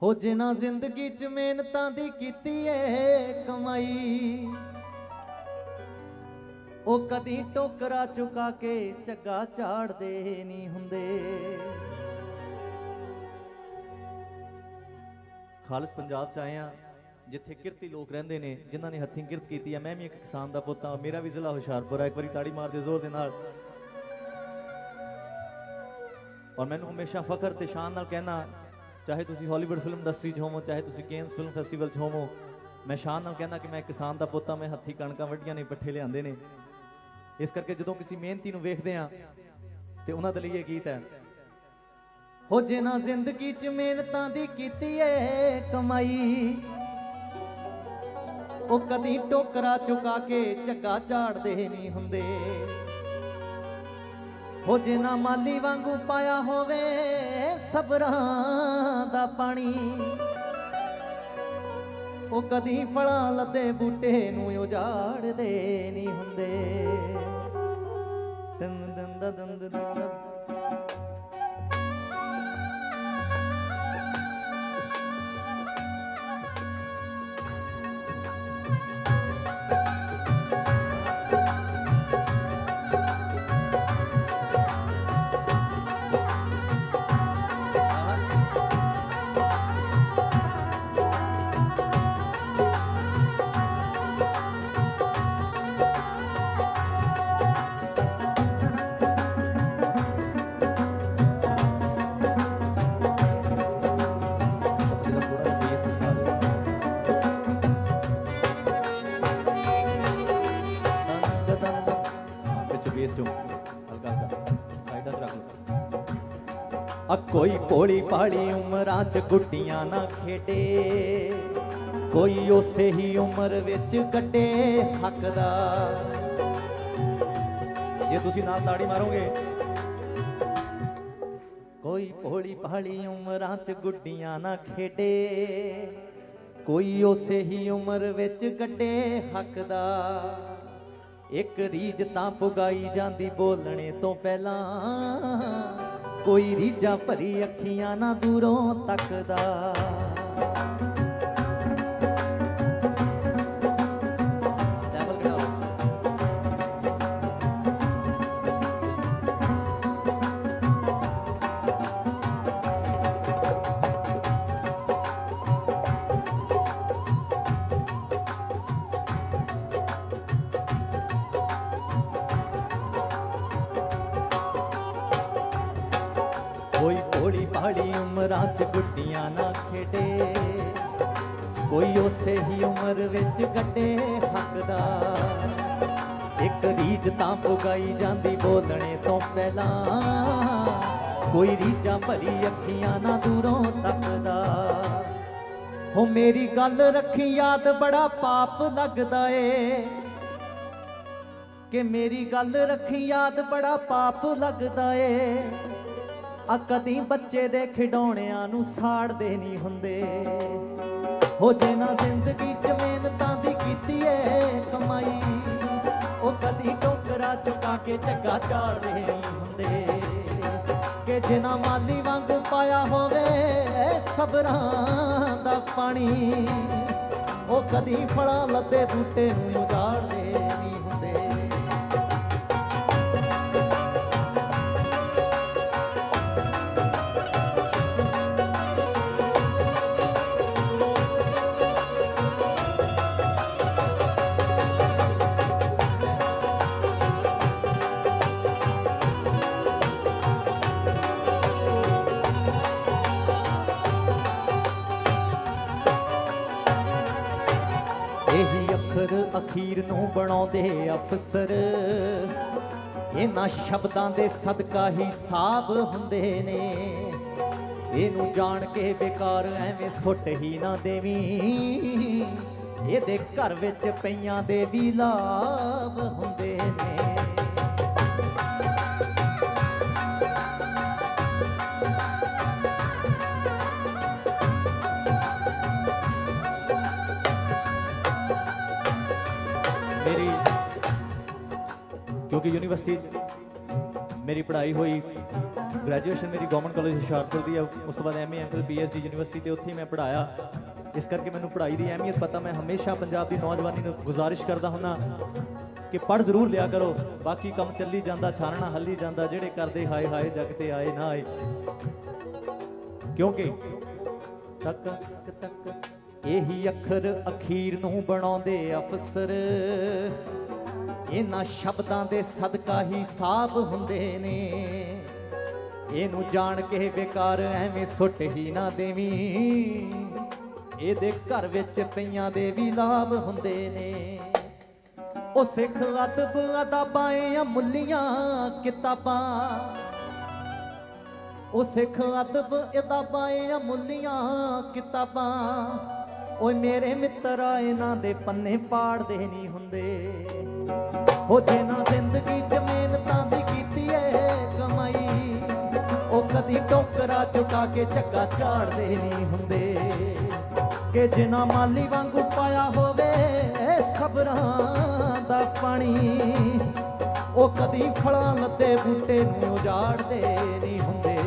हो जिन्हां जिंदगी च मेहनतां दी कीती है कमाई, ओ कदी टोकरा चुका के झग्गा झाड़दे नहीं हुंदे। खालस पंजाब च आए हैं जिथे किरती लोग रहिंदे ने, जिन्हां ने हत्थीं किरत कीती है। मैं भी एक किसान दा पुत्त हां, मेरा भी जिला हुशियारपुर है। एक बारी ताड़ी मार दे जोर दे नाल। और मैनूं हमेशा फखर ते शान नाल कहना, चाहे तुसी हॉलीवुड फिल्म इंडस्ट्री च होवो, चाहे तुसी केन्स फिल्म फैसटीवल च होवो, मैं शान नाल कहना कि मैं किसान दा पुत्त हां। मैं हत्थीं कणकां वड्डियां ने, पट्ठे लिआंदे ने। इस करके जदों किसी मेहनती नूं वेखदे हां ते उन्हां दे लई इह गीत है। हो जिन्हां जिंदगी च मेहनतां दी कीती है कमाई, ओ कदी टोकरा चुका के झग्गा झाड़दे नहीं हुंदे। हो जिन्हां माली वांगू पाया होवे सबरां दा पानी, ओ कदी फलां लदे बूटे नूं उजाड़दे नहीं हुंदे। दन दन दन दन दन। कोई भोली भाली उमरां च गुड्डियां ना खेडे, कोई उसे ही उम्र विच कटे हकदा। ये तुसी नाल ताड़ी मारोगे। कोई भोली भाली उमरां च गुड्डियां ना खेडे, कोई उसे ही उम्र विच कटे हकदा। एक रीज तां पुगाई जांदी बोलने तो पहला, कोई रीजा भरी अखियां ना दूरों तकदा। कोई भोली भाली उमरां च गुड्डियां ना खेडे, कोई उसे ही उम्र विच कटे हकदा। एक रीज तां पुगाई जांदी बोलने तो पहला, कोई रीजा भरी अखियां ना दूरों तकदा। हो मेरी गल रखी याद बड़ा पाप लगदा ए, कि मेरी गल रखी याद बड़ा पाप लगदा ए। आ कदी बच्चे दे खिडौणियां नूं साड़दे नहीं हुंदे। हो जिन्हां जिंदगी च मेहनतां दी कीती है कमाई, ओ कदी टोकरा चुका के झग्गा झाड़दे नहीं हुंदे। कि जिन्हां माली वांगू पाया होवे सबरां दा पानी, ओ कदी फलां लदे बूटे नूं उजाड़दे नहीं हुंदे। ਇਹੀ ਅੱਖਰ ਅਖੀਰ ਨੂੰ ਬਣਾਉਂਦੇ ਅਫਸਰ, ਇਹਨਾਂ ਸ਼ਬਦਾਂ ਦੇ ਸਦਕਾ ਹੀ ਸਾਬ ਹੁੰਦੇ ਨੇ। ਇਹਨੂੰ ਜਾਣ ਕੇ ਬੇਕਾਰ ਐਵੇਂ ਸੁੱਟ ਹੀ ਨਾ ਦੇਵੀਂ, ਇਹਦੇ ਘਰ ਵਿੱਚ ਪਈਆਂ ਦੇ ਵੀ ਲਾਭ ਹੁੰਦੇ ਨੇ। मेरी क्योंकि यूनिवर्सिटी मेरी पढ़ाई हुई ग्रैजुएशन मेरी गवर्नमेंट कॉलेज हुशियारपुर की है, उस तो बाद MA MPhil PhD यूनिवर्सिटी तो उत्थे मैं पढ़ाया। इस करके मैंने पढ़ाई की अहमियत पता। मैं हमेशा पंजाब की नौजवानी को गुजारिश करता हुन्ना कि पढ़ जरूर लिया करो, बाकी कम चली जाता, छानना हली जाता, जेड़े करते हाय हाय जग ते आए ना आए। क्योंकि तक तक यही अखर अखीर नूं बनाउंदे अफसर, इन्हां शब्दां दे सदका ही साब हुंदे ने। इनू जान के बेकार एवें सुट ही ना देवी, इहदे घर विच पईयां दे भी लाभ हुंदे ने। ओ सिख अदब अदाबां अमुल्लियां किताबां, ओ सिख अदब अदाबां अमुल्लियां किताबां, ओ मेरे मित्रा इन्हां दे पन्ने पाड़दे नहीं हुंदे। हो जिन्हां जिंदगी च मेहनतां दी कीती है कमाई, ओ कदी टोकरा चुका के झग्गा झाड़दे नहीं हुंदे। कि जिन्हां माली वांगू पाया होवे सबरां दा पानी, ओ कदी फलां लद्दे बूटे नूं उजाड़दे नहीं हुंदे।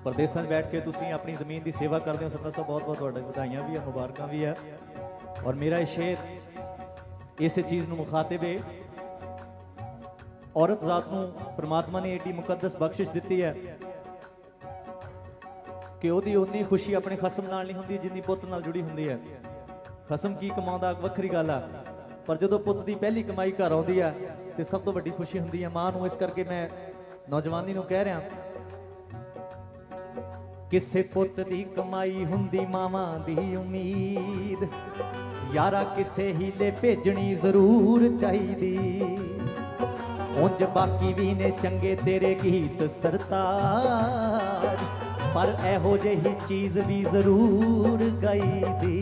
परदेसां बैठ के तुसीं अपनी जमीन की सेवा करते हो, सरपंच साहब बहुत बहुत तुहाडे बधाइयां भी है, मुबारकां भी है। और मेरा शेर इस चीज़ नूं मुखातिब है, औरत जात नूं परमात्मा ने एडी मुकद्दस बख्शिश दी है कि उहदी उन्नी खुशी अपने खसम नाल नहीं हुंदी जिन्नी पुत्त नाल जुड़ी हुंदी है। खसम की कमाउंदा वखरी गल आ, पर जदों पुत्त दी पहली कमाई घर आउंदी है ते सब तो वड्डी खुशी हुंदी है मां नूं। इस करके मैं नौजवानी नूं कह रहा, किसे पुत दी कमाई हुंदी मावां दी उम्मीद, यारा किसे हीले भेजनी जरूर चाहिदी। उंज बाकी भी ने चंगे तेरे गीत सरताज, पर एहो जेही चीज भी जरूर गाई दी।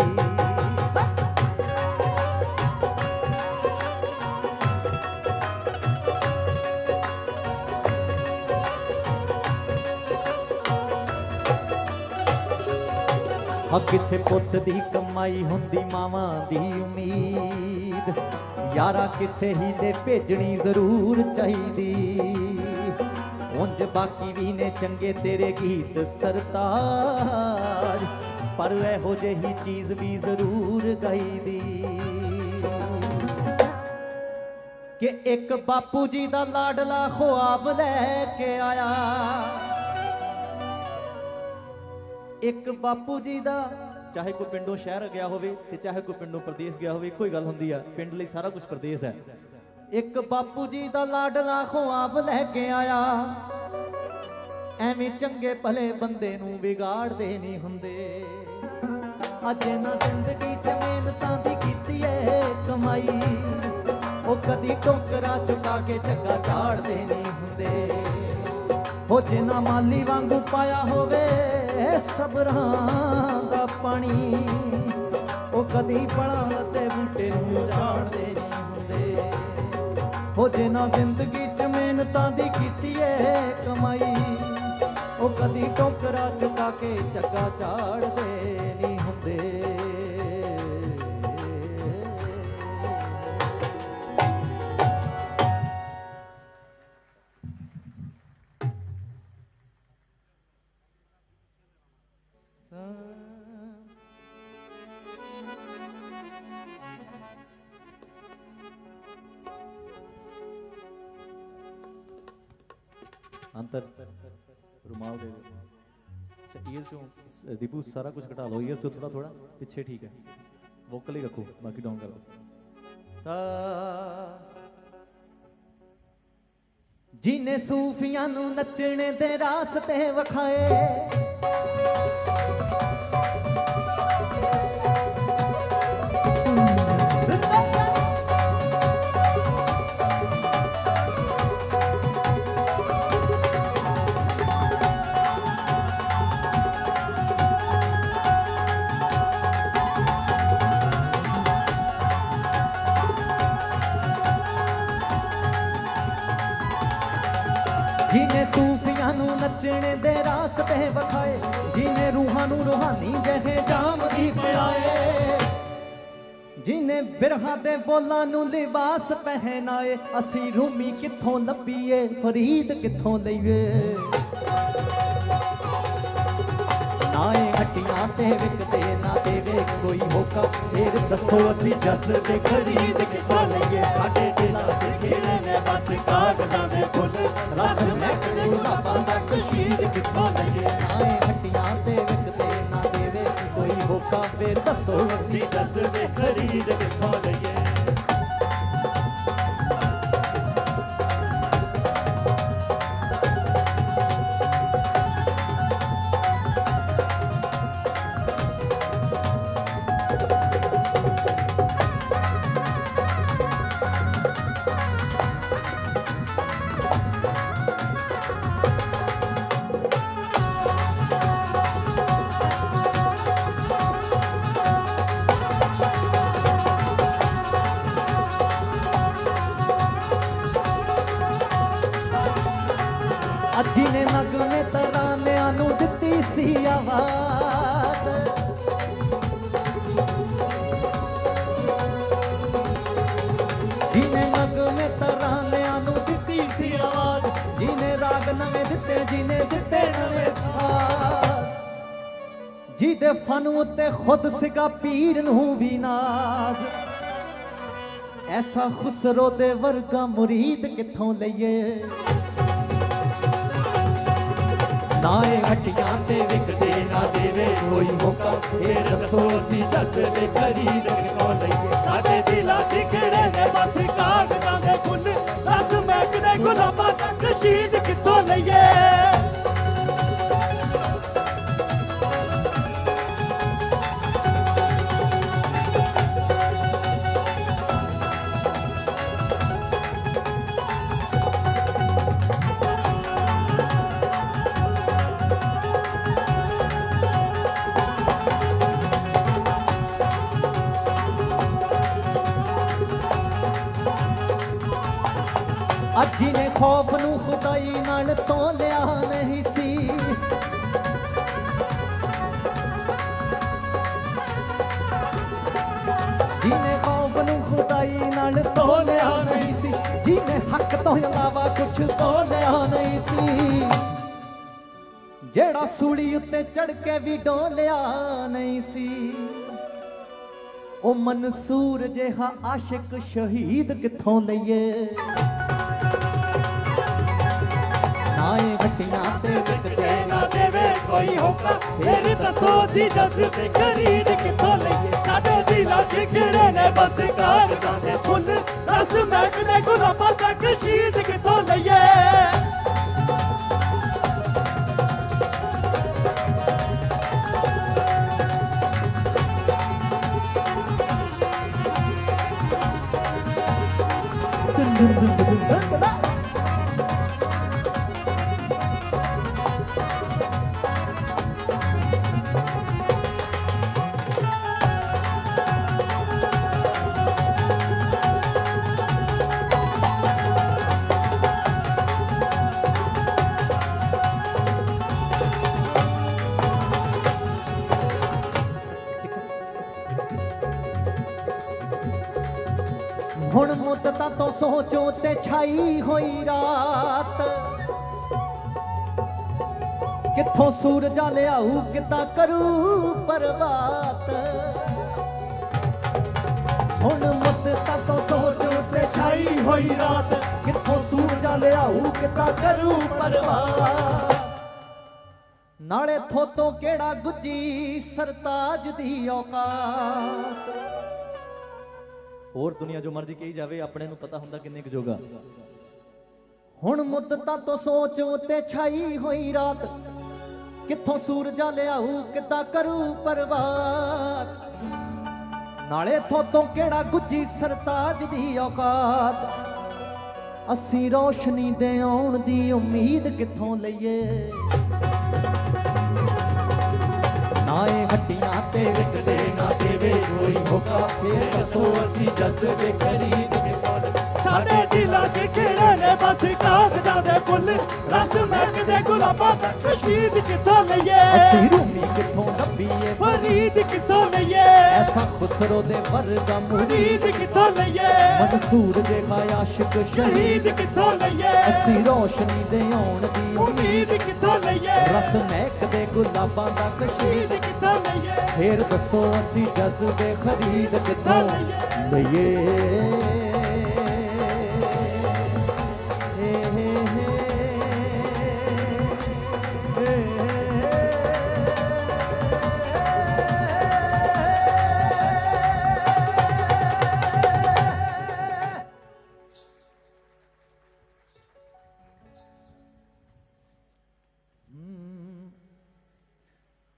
किसे पुत दी कमाई हुंदी मावां दी उम्मीद, यारा किसे हीले भेजनी जरूर चाहिदी। उंज बाकी भी ने चंगे तेरे गीत सरताज, पर एहो जेही चीज भी जरूर गाई दी। कि एक बापू जी दा लाडला ख्वाब लैके आया, एक बापू जी दा, चाहे कोई पिंडों शहर गया होवे ते चाहे कोई पिंडों प्रदेश गया होवे, कोई गल हुंदी है, पिंड लई सारा कुछ प्रदेश है। एक बापू जी दा लाडला ख्वाब लैके आया, एवें चंगे भले बंदे नूं बिगाड़दे नहीं हुंदे। अज ना जिंदगी च मेहनतां दी कीती है कमाई, ओ कदी टोकरा चुका के झग्गा झाड़दे नहीं हुंदे। हो जिन्हां माली वांगू पाया होवे सबरां दा पानी, ओ कदी फलां ते बूटे नूं उजाड़दे नहीं हुंदे। हो जिन्हां जिंदगी च मेहनतां दी कीती है कमाई, ओ कदी टोकरा चुका के झग्गा झाड़दे नहीं हुंदे। अंतर रुमाल दे ईयर चो दीपू सारा कुछ घटा लो, ईयर तो थोड़ा थोड़ा पीछे ठीक है, वोकल ही रखो बाकी डाउन करो। जिन्हें सूफियां नू नचने दे रास्ते वखाए, जिने सूफियां नू नचने दे रास्ते विखाए, जिने रूहां नू रूहानी जहे जाम दी पिलाए, जिने बिरहा दे बोलां नू लिबास पहनाए। असी रूमी कित्थों लभीए, फरीद कित्थों लईए। नाए हट्टियां ते विकदे ना देवे कोई होका, फिर दसो असी जस दे खरीद कित्थों लईए। साडे दिलां च खिले ने बस कागज़ां दे फुल, रस महकदे गुलाबां दा कशीद कित्थों लईए। नाए हट्टियां ते विकदे ना देवे कोई होका, फिर दसो असी जस दे खरीद कित्थों लईए। जिने नगमे तरानियां नू दित्ती सी आवाज़, जिने नगमे तरानियां नू दित्ती सी आवाज़, जिने राग नवे दिते, जिने दिते नवे साज, जिदे फन उत्ते खुद सिगा पीर नू भी नाज। ऐसा खुसरो दे वर्गा मुरीद कित्थों लईए। नाए हट्टियां ते विकदे ना देवे कोई मौका, फिर दसो असी जस दे खरीद कित्थों लईए। साडे दिलां च खिले ने बस कागज़ां दे फुल, रस महकदे गुलाबां दा कशीद कित्थों लईए। जिने खौफ नू खुदाई नाल तोलिया नहीं सी, जिने खौफ नू खुदाई नाल तोलिया नहीं सी, जिने हक तो इलावा कुछ तोलिया नहीं सी, जेड़ा सूली उत्ते चढ़ के भी डोलिया नहीं सी। ओ मंसूर जिहा आशिक शहीद कित्थों लईए। नाए हट्टियां ते विकदे ना देवे कोई होका, फिर दसो असी जस दे खरीद कित्थों लईए। साडे दिलां च खिले ने बस कागज़ां दे फुल, रस महकदे गुलाबां दा कशीद कित्थों लईए। हुण मुद्दतां तो सोचो ते छाई होई रात, कित्थों सूरजा लियाऊ कित्तां करू परबात। हुण मुद्दतां तो सोचो ते छाई होई रात, कित्थों सूरजा लियाऊ कित्तां करू परबात। नाले थोतों केड़ा गुज्जी सरताज दी औकात। और दुनिया जो मर्जी कही जावे, अपने नू पता हुंदा किन्ने क जोगा। हुण मुद्दतां तो सोच उत्ते छाई होई रात, कित्थों सूरजा लियाऊ कित्तां करू परवात। नाले थोतों केड़ा गुज्जी सरताज दी औकात। असी रोशनी दे आउण दी उम्मीद कित्थों लईए। नाए हट्टियां ते विकदे ना देवे कोई होका, फिर दसो असी जस दे खरीद कित्थों लईए। साडे दिलां च खिले ने बस कागज़ां दे फुल रस महकदे गुलाबां दा कशीद कित्थों लईए ਅਸੀਂ ਰੂਮੀ ਕਿੱਥੋਂ ਲੱਭੀਏ फरीद कित्थों लईए ਐਸਾ ਖੁਸਰੋ ਦੇ ਵਰਗਾ ਮੁਰੀਦ फरीद कित्थों लईए ਮਨਸੂਰ ਦੇ ਆਸ਼ਿਕ ਸ਼ਹੀਦ शहीद कित्थों लईए ਅਸੀਂ ਰੋਸ਼ਨੀ ਦੇ ਆਉਣ ਦੀ उम्मीद कित्थों लईए ਰਸ ਮਹਿਕਦੇ ਗੁਲਾਬਾਂ ਦਾ ਕਸ਼ੀਦ शहीद कित्थों लईए ਫੇਰ ਦੱਸੋ ਅਸੀਂ ਜਜ਼ਬੇ ਖਰੀਦ ਕਿੱਥੋਂ ਲਈਏ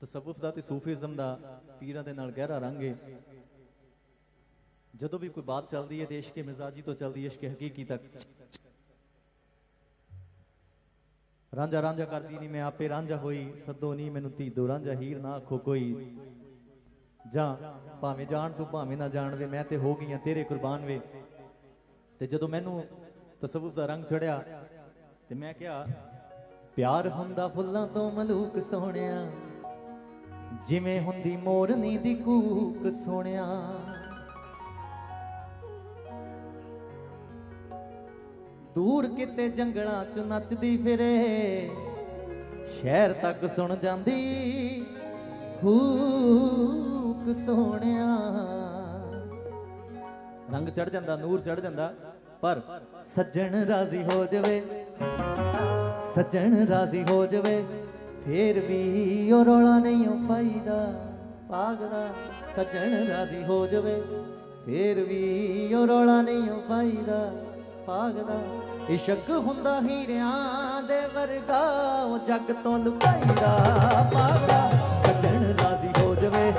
ਤਸੱਵੁਫ ਦਾ ਤੇ ਸੂਫੀਜ਼ਮ ਦਾ ਪੀਰਾਂ ਦੇ ਨਾਲ ਗਹਿਰਾ ਰੰਗ ਹੈ ਜਦੋਂ ਵੀ ਕੋਈ ਬਾਤ ਚੱਲਦੀ ਹੈ ਤੇ ਇਸ਼ਕ ਮਿਜ਼ਾਜੀ ਤੋਂ ਚੱਲਦੀ ਹੈ ਇਸ਼ਕ ਹਕੀਕੀ ਤੱਕ ਰਾਂਝਾ ਰਾਂਝਾ ਕਰਦੀ ਨਹੀਂ ਮੈਂ ਆਪੇ ਰਾਂਝਾ ਹੋਈ ਸੱਦੋ ਨਹੀਂ ਮੈਨੂੰ ਧੀਦੋ ਰਾਂਝਾ ਹੀਰ ਨਾ ਆਖੋ ਕੋਈ ਜਾਂ ਭਾਵੇਂ ਜਾਣ ਤੂੰ ਭਾਵੇਂ ਨਾ ਜਾਣ ਵੇ ਮੈਂ ਤੇ ਹੋ ਗਈਆਂ ਤੇਰੇ ਕੁਰਬਾਨ ਵੇ ਤੇ ਜਦੋਂ ਮੈਨੂੰ ਤਸੱਵੁਫ ਦਾ ਰੰਗ ਚੜਿਆ ਤੇ ਮੈਂ ਕਿਹਾ ਪਿਆਰ ਹੁੰਦਾ ਫੁੱਲਾਂ ਤੋਂ ਮਲੂਕ ਸੋਹਣਿਆ ਜਿਵੇਂ ਹੁੰਦੀ ਮੋਰਨੀ ਦੀ ਕੂਕ ਸੋਹਣਿਆ ਦੂਰ ਕਿਤੇ ਜੰਗਲਾਂ 'ਚ ਨੱਚਦੀ ਫਿਰੇ ਸ਼ਹਿਰ ਤੱਕ ਸੁਣ ਜਾਂਦੀ ਹੂਕ ਸੋਹਣਿਆ ਰੰਗ ਚੜ ਜਾਂਦਾ ਨੂਰ ਚੜ ਜਾਂਦਾ ਪਰ ਸੱਜਣ ਰਾਜ਼ੀ ਹੋ ਜਾਵੇ ਸੱਜਣ ਰਾਜ਼ੀ ਹੋ ਜਾਵੇ ਫੇਰ ਵੀ ਉਹ ਰੌਲਾ ਨਹੀਂ ਪਾਈਦਾ ਪਾਗਦਾ ਸੱਜਣ ਰਾਜ਼ੀ ਹੋ ਜਾਵੇ ਫੇਰ ਵੀ ਉਹ ਰੌਲਾ ਨਹੀਂ ਪਾਈਦਾ ਪਾਗਦਾ ਇਸ਼ਕ ਹੁੰਦਾ ਹੀਰਿਆਂ ਦੇ ਵਰਗਾ ਉਹ ਜੱਗ ਤੋਂ ਲੁਕਾਈਦਾ ਪਾਗਦਾ ਸੱਜਣ ਰਾਜ਼ੀ ਹੋ ਜਾਵੇ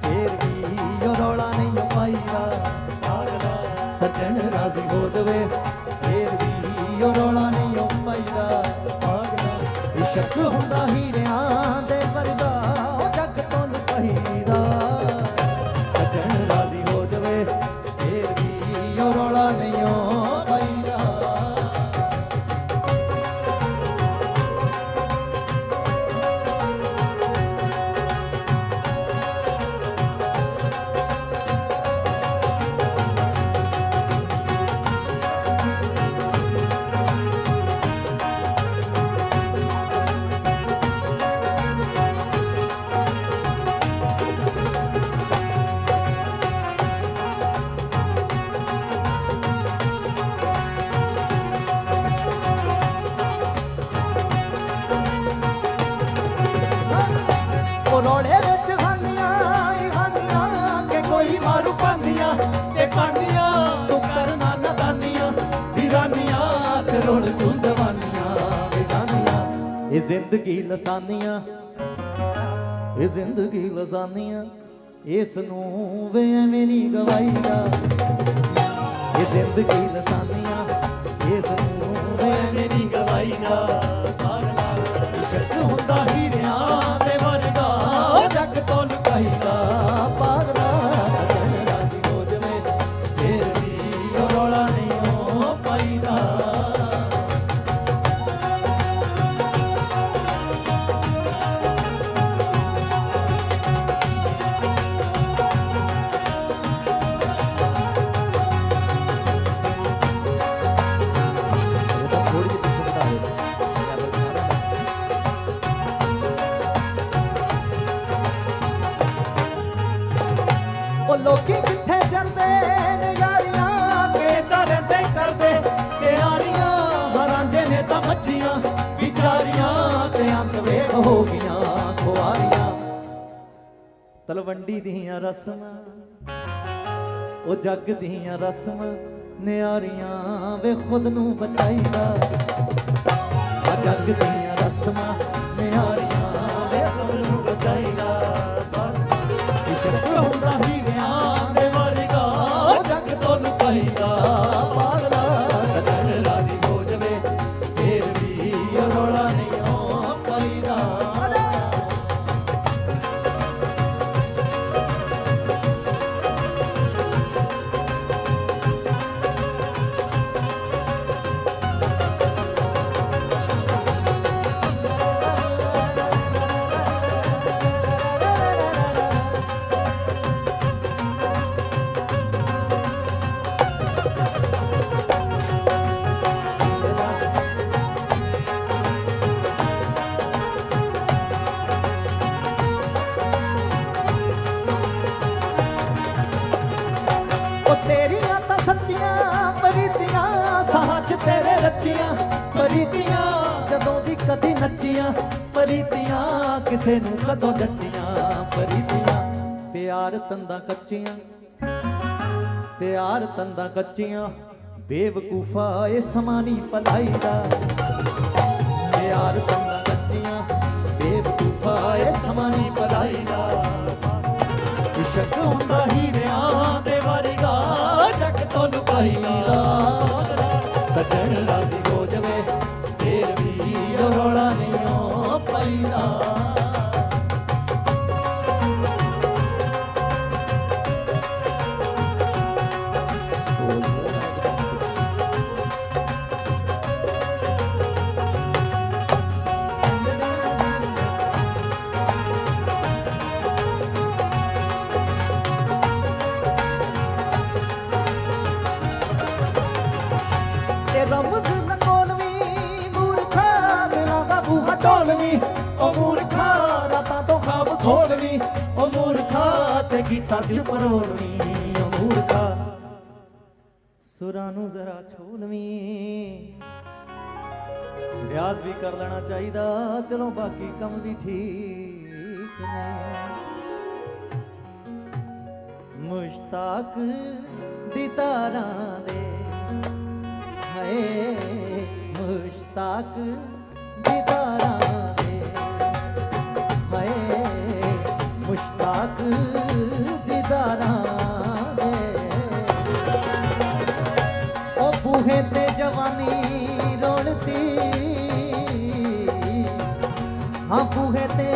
ਫੇਰ ਵੀ ਉਹ ਰੌਲਾ ਨਹੀਂ ਪਾਈਦਾ ਪਾਗਦਾ ਸੱਜਣ ਰਾਜ਼ੀ ਹੋ ਜਾਵੇ ਫੇਰ ਵੀ ਉਹ ਰੌਲਾ ਨਹੀਂ ਪਾਈਦਾ ਪਾਗਦਾ ਇਸ਼ਕ ਹੁੰਦਾ ਹੀਰਿਆਂ ਦੇ ਵਰਗਾ ਉਹ ਜੱਗ ਤੋਂ ਲੁਕਾਈਦਾ ਸੱਜਣ ਰਾਜ਼ੀ ਹੋ ਜਾਵੇ ਫੇਰ ਵੀ ਉਹ ਰੌਲਾ ਨਹੀਂ ਪਾਈਦਾ ਰੋੜੇ ਵਿੱਚ ਹਾਨੀਆਂ ਕਿ ਕੋਈ ਮਾਰੂ ਪਾਨੀਆਂ ਤੇ ਪਾਨੀਆਂ ਤੂੰ ਕਰਨਾ ਨਦਾਨੀਆਂ ਵੀਰਾਨੀਆਂ ਤੇ ਰੋੜ ਤੂੰ ਜਵਾਨੀਆਂ ਵਿਦਾਨੀਆਂ ਇਹ ਜ਼ਿੰਦਗੀ ਲਸਾਨੀਆਂ ਇਹ ਜ਼ਿੰਦਗੀ ਲਸਾਨੀਆਂ ਇਸ ਨੂੰ ਵੇ ਐਵੇਂ ਨਹੀਂ ਗਵਾਈਦਾ ਇਹ ਜ਼ਿੰਦਗੀ ਲਸਾਨੀਆਂ ਇਸ ਨੂੰ ਵੇ ਐਵੇਂ ਨਹੀਂ ਗਵਾਈਦਾ ਇਸ਼ਕ ਹੁੰਦਾ ਹੀਰਿਆਂ ਦੇ ਵਰਗਾ ਜੱਗ ਤੋਂ ਲੁਕਾਈਦਾ ਪਾਗਲਾ ਸੱਜਣ ਰਾਜ਼ੀ ਹੋ ਜਾਵੇ ਫੇਰ ਵੀ ਉਹ ਰੌਲਾ ਨਹੀਂ ਪਾਈਦਾ ਉਹ ਲੋਕੀ ਕਿੱਥੇ ਜਾਂਦੇ ਨੇ ਯਾਰੀਆਂ ਕੇ ਤਰਦੇ ਕਰਦੇ ਤਿਆਰੀਆਂ ਹਰਾਂਜੇ ਨੇ ਤਾਂ ਮੱਛੀਆਂ ਵਿਚਾਰੀਆਂ ਤੇ ਅੰਤ ਵੇਖ ਹੋ ਗਈਆਂ ਖੁਆਰੀਆਂ ਤਲਵੰਡੀ ਦੀਆਂ ਰਸਮਾਂ ਉਹ ਜੱਗ ਦੀਆਂ ਰਸਮਾਂ ਨਿਆਰੀਆਂ ਵੇ ਖੁਦ ਨੂੰ ਬਚਾਈਦਾ ਆ ਜੱਗ ਦੀਆਂ ਰਸਮਾਂ ਨਿਆਰੀਆਂ ਵੇ ਖੁਦ ਨੂੰ ਬਚਾਈਦਾ ਇਸ਼ਕ ਹੁੰਦਾ ਹੀਰਿਆਂ ਦੇ ਵਰਗਾ ਜੱਗ ਤੋਂ ਲੁਕਾਈਦਾ ਪਾਗਲਾ ਸੱਜਣ ਰਾਜ਼ੀ ਹੋ ਜਾਵੇ ਫੇਰ ਵੀ ਉਹ ਰੌਲਾ ਨਹੀਂ ਪਾਈਦਾ ਰਚੀਆਂ ਪਰੀਤੀਆਂ ਸਾਹਾਂ 'ਚ ਤੇਰੇ ਰਚੀਆਂ ਪਰੀਤੀਆਂ ਜਦੋਂ ਦੀ ਕਦੀ ਨੱਚੀਆਂ ਪਰੀਤੀਆਂ ਕਿਸੇ ਨੂੰ ਕਦੋਂ ਜੱਚੀਆਂ ਪਰੀਤੀਆਂ ਪਿਆਰ ਤੰਦਾਂ ਕੱਚੀਆਂ ਪਿਆਰ ਤੰਦਾਂ ਕੱਚੀਆਂ ਬੇਵਕੂਫਾ ਇਹ ਸਮਾਂ ਨੀ ਭਲਾਈ ਦਾ ਪਿਆਰ ਤੰਦਾਂ ਕੱਚੀਆਂ ਬੇਵਕੂਫਾ ਇਹ ਸਮਾਂ ਨੀ ਭਲਾਈ ਦਾ ਇਸ਼ਕ ਹੁੰਦਾ ਹੀਰਿਆਂ ਦੇ ਵਰਗਾ ਜੱਗ ਤੋਂ ਲੁਕਾਈ ਦਾ ਸੱਜਣ ਰਾਜ਼ੀ ਹੋ ਜਾਵੇ ਫੇਰ ਵੀ ਉਹ ਰੌਲਾ ਨਹੀਂ ਓ ਪਈਦਾ ਰਮਜ਼ ਲੰਗੋਲਵੀਂ ਮੂਰਖਾ ਦਿਲਾਂ ਦਾ ਬੂਹਾ ਢੋਲਵੀਂ ਉਹ ਮੂਰਖਾ ਰਾਤਾਂ ਤੋਂ ਖਾਬ ਖੋਲਵੀਂ ਉਹ ਮੂਰਖਾ ਤੇ ਗੀਤਾਂ 'ਚ ਪਰੋਲਵੀਂ ਉਹ ਮੂਰਖਾ ਸੁਰਾਂ ਨੂੰ ਜ਼ਰਾ ਛੋਲਵੀਂ ਰਿਆਜ਼ ਵੀ ਕਰ ਲੈਣਾ ਚਾਹੀਦਾ ਚਲੋ ਬਾਕੀ ਕੰਮ ਵੀ ਠੀਕ ਨੇ ਮੁਸ਼ਤਾਕ ਦੀ ਤਾਰਾਂ ਦੇ ਹਾਏ ਮੁਸ਼ਤਾਕ ਦੀਦਾਰਾਂ ਦੇ ਹਾਏ ਮੁਸ਼ਤਾਕ ਦੀਦਾਰਾਂ ਦੇ ਉਹ ਬੂਹੇ ਤੇ ਜਵਾਨੀ ਰੋਲਤੀ ਹਾਂ ਬੂਹੇ ਤੇ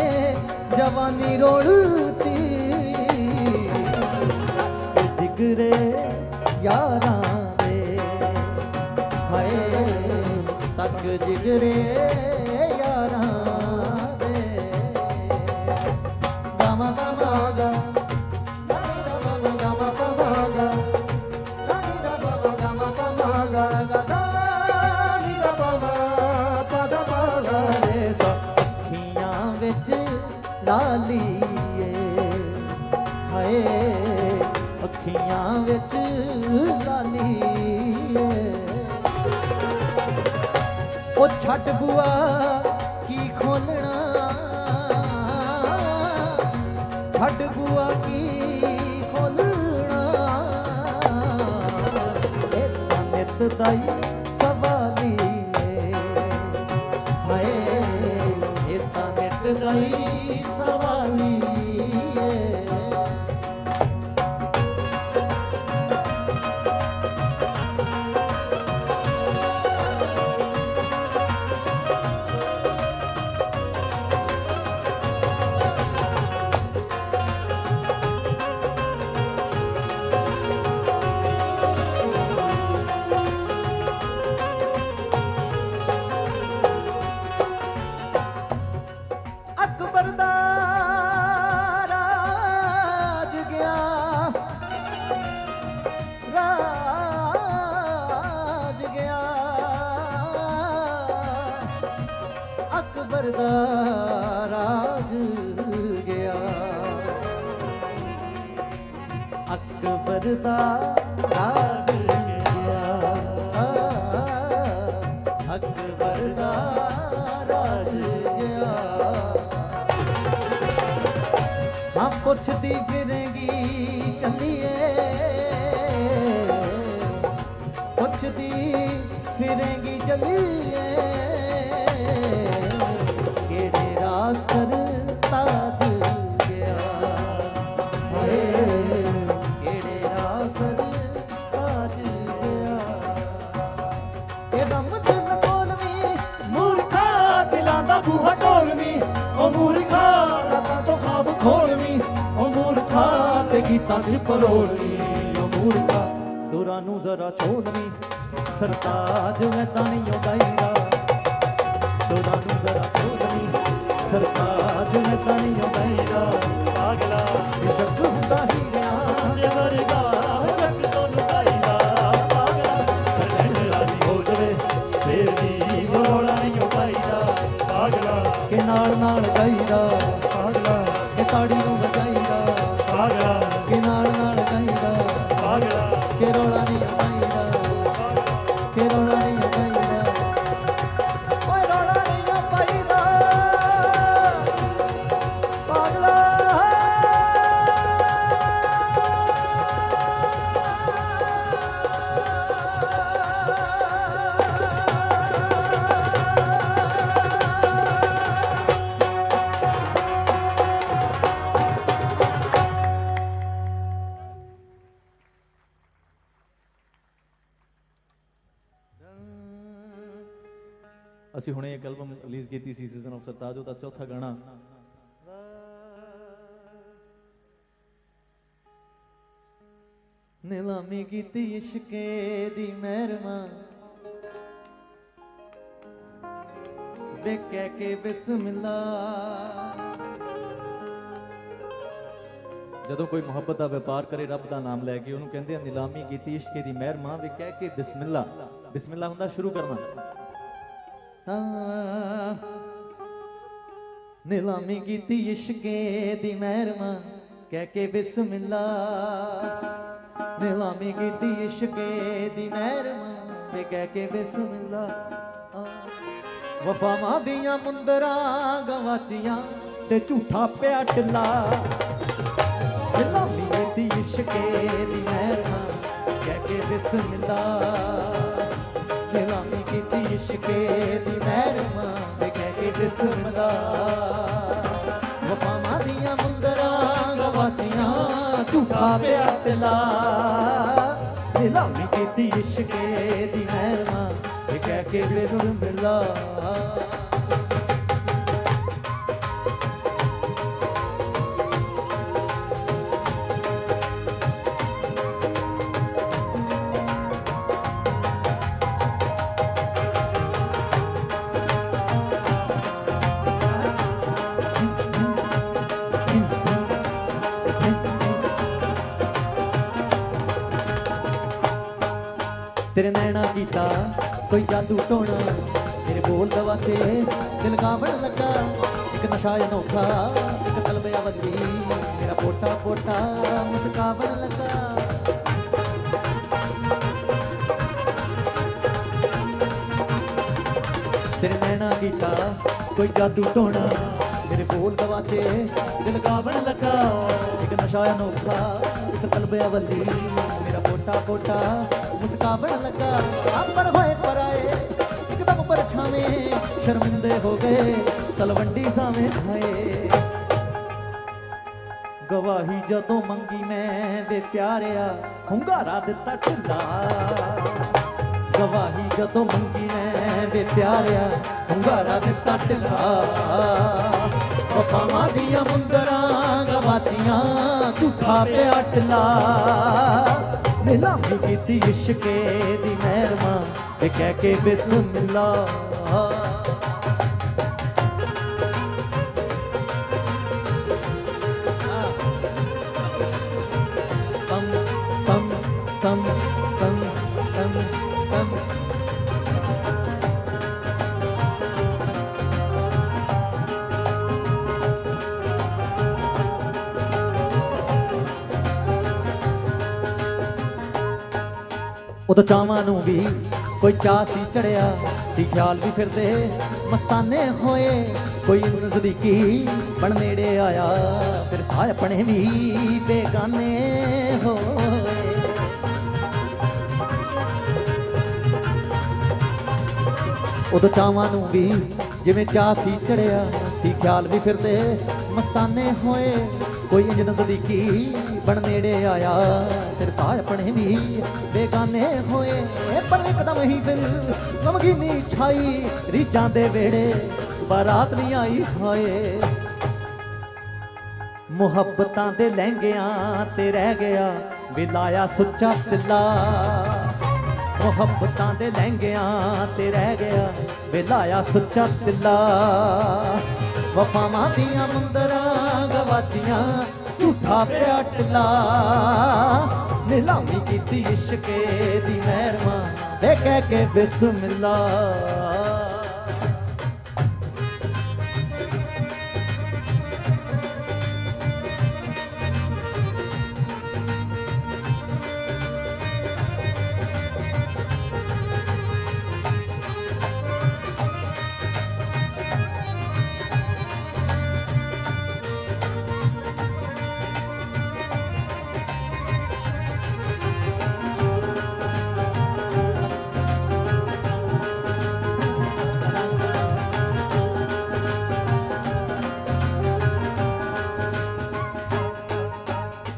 ਜਵਾਨੀ ਰੋਲਤੀ ਜਿਗਰੇ ਯਾਰਾਂ ਹਾਏ ਤੱਕ ਜਿਗਰੇ ਯਾਰਾਂ ਦੇ ਗਾਮਾ ਗਾਮਾ ਗਾਮਾ ਗਾਮਾ ਗਾਮਾ ਸਾਨੀ ਦਾ ਬਾਬਾ ਗਾਮਾ ਗਾਮਾ ਗਾ ਸਾਨੀ ਦਾ ਬਾਬਾ ਪਦਾ ਬਾਬਾ ਰੇ ਅੱਖੀਆਂ ਵਿੱਚ ਲਾਲੀਏ ਹਾਏ ਅੱਖੀਆਂ ਵਿੱਚ ਲਾਲੀਏ ਉਹ ਛੱਡ ਬੁਆ ਕੀ ਖੋਲਣਾ ਛੱਡ ਬੁਆ ਕੀ ਖੋਲਣਾ ਇਹ ਤਾਂ ਨਿੱਤ ਦਾ ਹੀ ਸਵਾਲੀ ਏ ਹਾਏ ਇਹ ਤਾਂ ਨਿੱਤ ਦਾ ਹੀ ਸਵਾਲੀ ਏ ਅਕਬਰ ਦਾ ਰਾਜ ਗਿਆ ਰਾਜ ਗਿਆ ਅਕਬਰ ਦਾ ਰਾਜ ਗਿਆ ਅਕਬਰ ਦਾ ਰਾਜ ਗਿਆ ਅਕਬਰ ਦਾ ਰਾਜ ਗਿਆ ਹਾਂ ਪੁੱਛਦੀ ਫਿਰੇਂਗੀ ਚੱਲੀਏ ਪੁੱਛਦੀ ਫਿਰੇਂਗੀ ਚੱਲੀਏ ਕਿਹੜੇ ਰਾਸਰ ਤਾਜ ਗਿਆ ਹਾਏ ਕਿਹੜੇ ਰਾਸਰ ਤਾਜ ਗਿਆ ਇਹ ਰਮਜ਼ ਲਕੋਲਵੀਂ ਮੂਰਖਾ ਦਿਲਾਂ ਦਾ ਬੂਹਾ ਢੋਲਵੀਂ ਉਹ ਮੂਰਖਾ ਰਾਤਾਂ ਤੋਂ ਖਾਬ ਖੋਲਵੀਂ ਉਹ ਮੂਰਖਾ ਤੇ ਗੀਤਾਂ 'ਚ ਪਰੋਲਵੀਂ ਉਹ ਮੂਰਖਾ ਸੁਰਾਂ ਨੂੰ ਜ਼ਰਾ ਛੋਲਵੀਂ ਸਰਤਾਜ ਮੈਂ ਤਾਂ ਨਹੀਂ ਗਾਈਦਾ ਸੁਰਾਂ ਨੂੰ ਜ਼ਰਾ ਛੋਲਵੀਂ ਸਰਤਾਜ ਮੈਂ ਤਾਂ ਨਹੀਂ ਗਾਈਦਾ ਪਾਗਲਾ ਇਸ਼ਕ ਹੁੰਦਾ ਹੀਰਿਆਂ ਦੇ ਵਰਗਾ ਜੱਗ ਤੋਂ ਲੁਕਾਈਦਾ ਪਾਗਲਾ ਸੱਜਣ ਰਾਜ਼ੀ ਹੋ ਜਾਵੇ ਫੇਰ ਵੀ ਰੌਲਾ ਨਹੀਂ ਪਾਈਦਾ ਪਾਗਲਾ ਕਿ ਨਾਲ ਨਾਲ ਗਾਈਦਾ ਪਾਗਲਾ ਕਿ ਤਾੜੀ ਨੂੰ ਵਜਾਈਦਾ ਪਾਗਲਾ ਕਿ ਨਾਲ ਨਾਲ ਗਾਈਦਾ ਪਾਗਲਾ ਕਿ ਰੌਲਾ ਨਹੀਂ ਪਾਈਦਾ ਅਸੀਂ ਹੁਣੇ ਇੱਕ ਐਲਬਮ ਰਿਲੀਜ਼ ਕੀਤੀ ਸੀ ਸੀਜ਼ਨ ਆਫ ਸਰਤਾਜ, ਉਹਦਾ ਚੌਥਾ ਗਾਣਾ नीलामी कीती इश्के दी मेहरमा वे कह के बिस्मिल्ला। ਜਦੋਂ ਕੋਈ ਮੁਹੱਬਤ ਦਾ ਵਪਾਰ ਕਰੇ ਰੱਬ ਦਾ ਨਾਮ ਲੈ ਕੇ ਉਹਨੂੰ ਕਹਿੰਦੇ ਆ ਨੀਲਾਮੀ ਕੀਤੀ ਇਸ਼ਕੇ ਦੀ ਮਹਿਰਮਾ ਵੇ ਕਹਿ ਕੇ ਬਿਸਮਿਲ੍ਲਾ। ਬਿਸਮਿਲ੍ਲਾ ਹੁੰਦਾ ਸ਼ੁਰੂ ਕਰਨਾ। नीलामी कीती इश्के दी मेहरमा कह के बिस्मिल्ला। नीलामी कीती इश्के दी मेहरमा वे कह के बिस्मिल्ला। वफावां दियां मुंदरां गवाचियां ते झूठा पिया टिल्ला। नीलामी कीती इश्के दी मेहरमा कह के बिस्मिल्ला। नीलामी कीती इश्के दी मेहरमा वे कह के बिस्मिल्ला। वफावां दियां मुंदरां गवाचियां झूठा पिया टिल्ला। नीलामी कीती इश्के दी मेहरमा वे कह के बिस्मिल्ला। तेरे नैना कीता कोई जादू टोना मेरे बोल दवाते दिल गावण लगा। एक नशा अनोखा एक तलब अवली मेरा पोटा पोटा मुस्कावण लगा। तेरे नैना कीता कोई जादू टोना मेरे बोल दवाते दिल गावण लगा। एक नशा अनोखा एक तलब अवली मेरा पोटा पोटा मुस्कावण लगा। पर होए पर आए एकदम परछावे शर्मिंदे हो गए तलवंडी सावे खाए। गवाही जदों मंगी मैं वे प्यारिया हुंगारा दिता ढिला। गवाही जदों मंगी मैं वे प्यारिया हुंगारा दिता ढिला। वफावां दियां मुंदरां गवाचियां झूठा पिया टिल्ला। नीलामी कीती इश्के दी मेहरमा वे कह के बिस्मिल्ला। तम तम तम तम तम तम उदों चावां नूं भी कोई चाह सी चढ़िया सी। ख्याल भी फिरदे मस्ताने होए कोई नज़दीकी बण नेड़े आया। फिर साए अपने भी बेगाने होए। उदों चावां नूं भी जिवें चाह सी चढ़िया सी। ख्याल भी फिरदे मस्ताने होए कोई इंज नज़दीकी बण नेड़े आया। फिर साए अपने भी बेगाने होए। पर एकदम ही फिर गमगीनी छाई रीझां दे वेड़े बारात नहीं आई हाए। मुहब्बतां दे लहंगियां ते रह गया विलाया सुच्चा तिल्ला। मुहब्बतां दे लहंगियां ते रह गया विलाया सुच्चा तिल्ला। वफावां दियां मुंदरां गवाचियां झूठा पिया टिल्ला। नीलामी कीती इश्के दी मेहरमा वे कह के बिस्मिल्ला।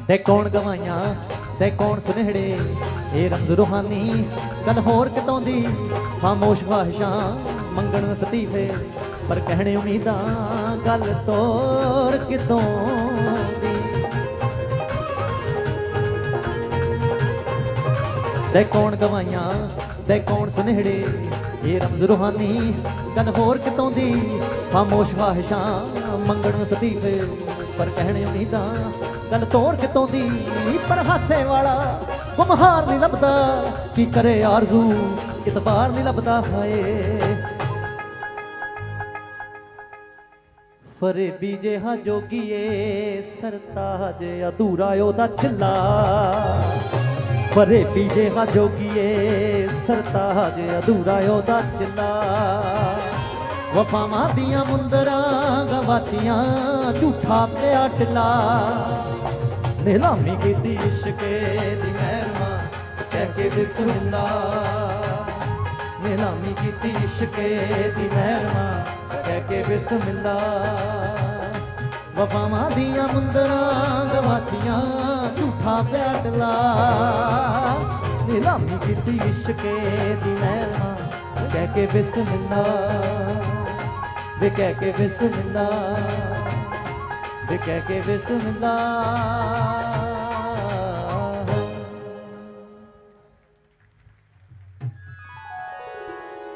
ते कौन गवाइयां ते कौन सुनहड़े ये रंग रूहानी गल होर कितों दी खामोश ख्वाहिशां मंगण सतीफे पर कहने उम्मीदां गल तोर कितों दी ते कौन गवाइयां ते कौन सुनहड़े ये रमज रूहानी गल होर कितों दी खामोश ख्वाहिशां मंगण सतीफे पर कहने उम्मीदां गल तोर कितों दी पर हासे वाला गुमहार नहीं लभदा की करे आरज़ू इतबार नहीं लभदा हाए फरेबी जेहा जोगीए सरताज अधूरा ओदा चिल्ला फरेबी जेहा जोगीए सरताज अधूरा ओदा चिल्ला वफावां दियां मुंदरां गवाचियां झूठा पिया टिला नीलामी कीती इश्के दी महरमा कह के बिस्मिल्ला नीलामी कीती इश्के दी महरमा कह के बिस्मिल्ला वफावां दियां मुंदरां गवाचियां झूठा पिया टिला नीलामी कीती इश्के दी महरमा कह के बिस्मिल्ला वे कह के बिस्मिल्ला वे कह के बिस्मिल्ला।